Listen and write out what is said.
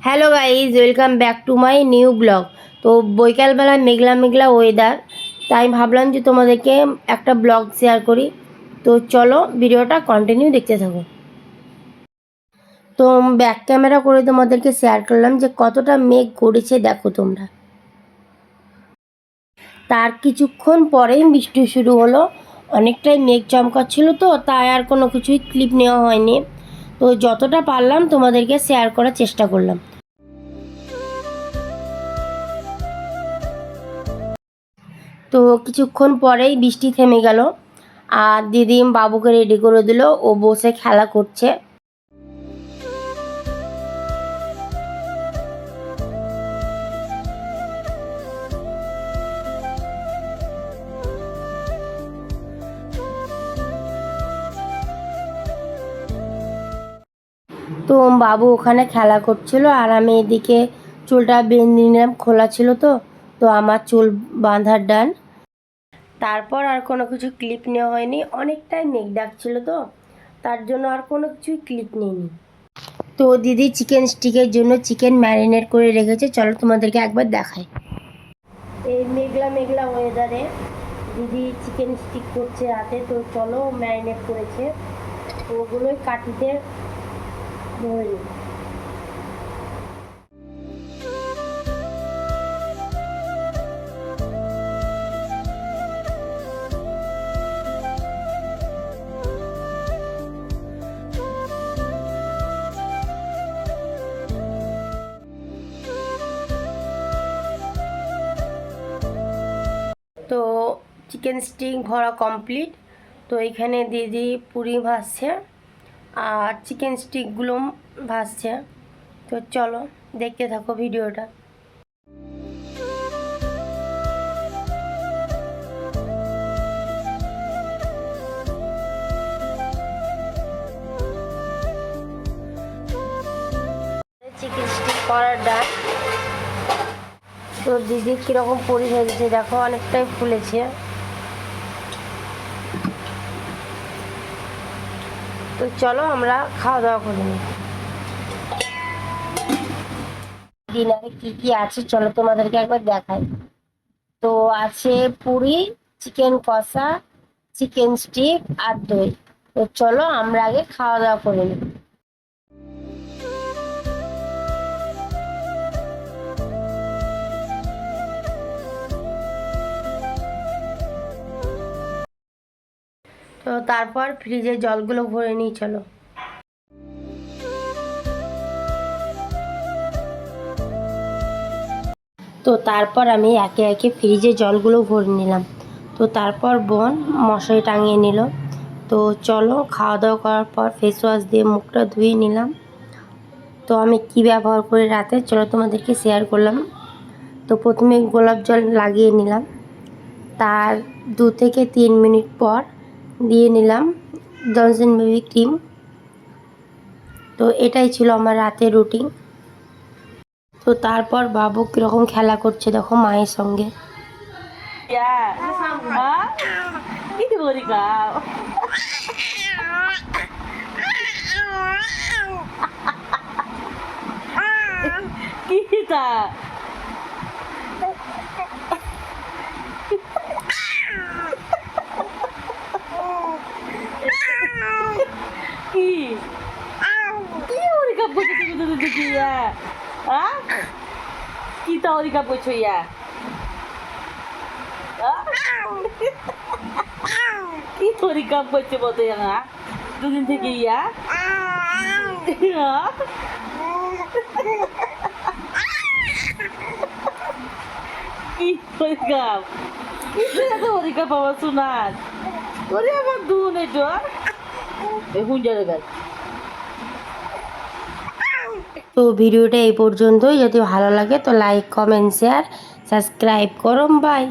Hello guys, welcome back to my new blog. তো বৈকালবেলা মেঘলা মেঘলা weather, তাই ভাবলাম যে তোমাদেরকে একটা ব্লগ শেয়ার করি। তো চলো ভিডিওটা কন্টিনিউ দেখতে থাকো। তো ব্যাক ক্যামেরা করে তোমাদেরকে শেয়ার করলাম যে কতটা মেঘ করেছে দেখো তোমরা। তার কিছুক্ষণ পরেই বৃষ্টি শুরু হলো। অনেকটাই মেঘ চমকাচ্ছিল, তো তাই আর কোনো কিছুই ক্লিপ নেওয়া হয়নি। তো যতটা পারলাম তোমাদেরকে শেয়ার করার চেষ্টা করলাম। তো কিছুক্ষণ পরেই বৃষ্টি থেমে গেল, আর দিদি বাবুকে রেডি করে দিল, ও বসে খেলা করছে। তো বাবু ওখানে খেলা করছিল, আর আমি এদিকে চুলটা বেঁধে নিলাম, খোলা ছিল তো তো আমার চুল বাঁধার ডান। তারপর আর কোনো কিছু ক্লিপ নেওয়া হয়নি, অনেকটাই মেঘ ডাকছিল, তো তার জন্য আর কোনো কিছুই ক্লিপ নিইনি। তো দিদি চিকেন স্টিকের জন্য চিকেন ম্যারিনেট করে রেখেছে, চলো তোমাদেরকে একবার দেখাই। এই মেঘলা মেঘলা ওয়েদারে দিদি চিকেন স্টিক করছে রাতে, তো চলো ম্যারিনেট করেছে, ওগুলোই কাটিতে ধরে নিই। তো চিকেন স্টিক ভরা কমপ্লিট। তো এখানে দিদি পুরি ভাজছে আর চিকেন স্টিকগুলো ভাজছে। তো চলো দেখতে থাকো ভিডিওটা। চিকেন স্টিক করার ডাল। তো দিদি কীরকম পুরি ভেজেছে দেখো, অনেকটাই ফুলেছে। তো চলো আমরা খাওয়া দাওয়া করে নিই। ডিনারে কি কি আছে চলো তোমাদেরকে একবার দেখাই। তো আছে পুরি, চিকেন কষা, চিকেন স্টিক আর দই। তো চলো আমরা আগে খাওয়া দাওয়া করে নিই। তো তারপর ফ্রিজে জলগুলো ভরে নিই চলো। তো তারপর আমি একে একে ফ্রিজে জলগুলো ভরে নিলাম। তো তারপর বোন মশারি টাঙিয়ে নিল। তো চলো খাওয়া দাওয়া করার পর ফেস ওয়াশ দিয়ে মুখটা ধুয়ে নিলাম। তো আমি কি ব্যবহার করি রাতে চলো তোমাদেরকে শেয়ার করলাম। তো প্রথমে গোলাপ জল লাগিয়ে নিলাম, তার 2 থেকে 3 মিনিট পর দিয়ে নিলাম জনসন বেবি ক্রিম। তো এটাই ছিল আমার রাতের রুটিন। তো তারপর বাবু কীরকম খেলা করছে দেখো মায়ের সঙ্গে। Kita ori ka pucho ya. Kita ori ka pucho boto ya na. Dudin থেকে ya. কি ori ka? Kita ori ka bawa sunat. Ori আমার দুনে তো। এখন যাবে গাছ। তো ভিডিওটা এই পর্যন্তই। যদি ভালো লাগে তো লাইক, কমেন্ট, শেয়ার, সাবস্ক্রাইব করো। বাই।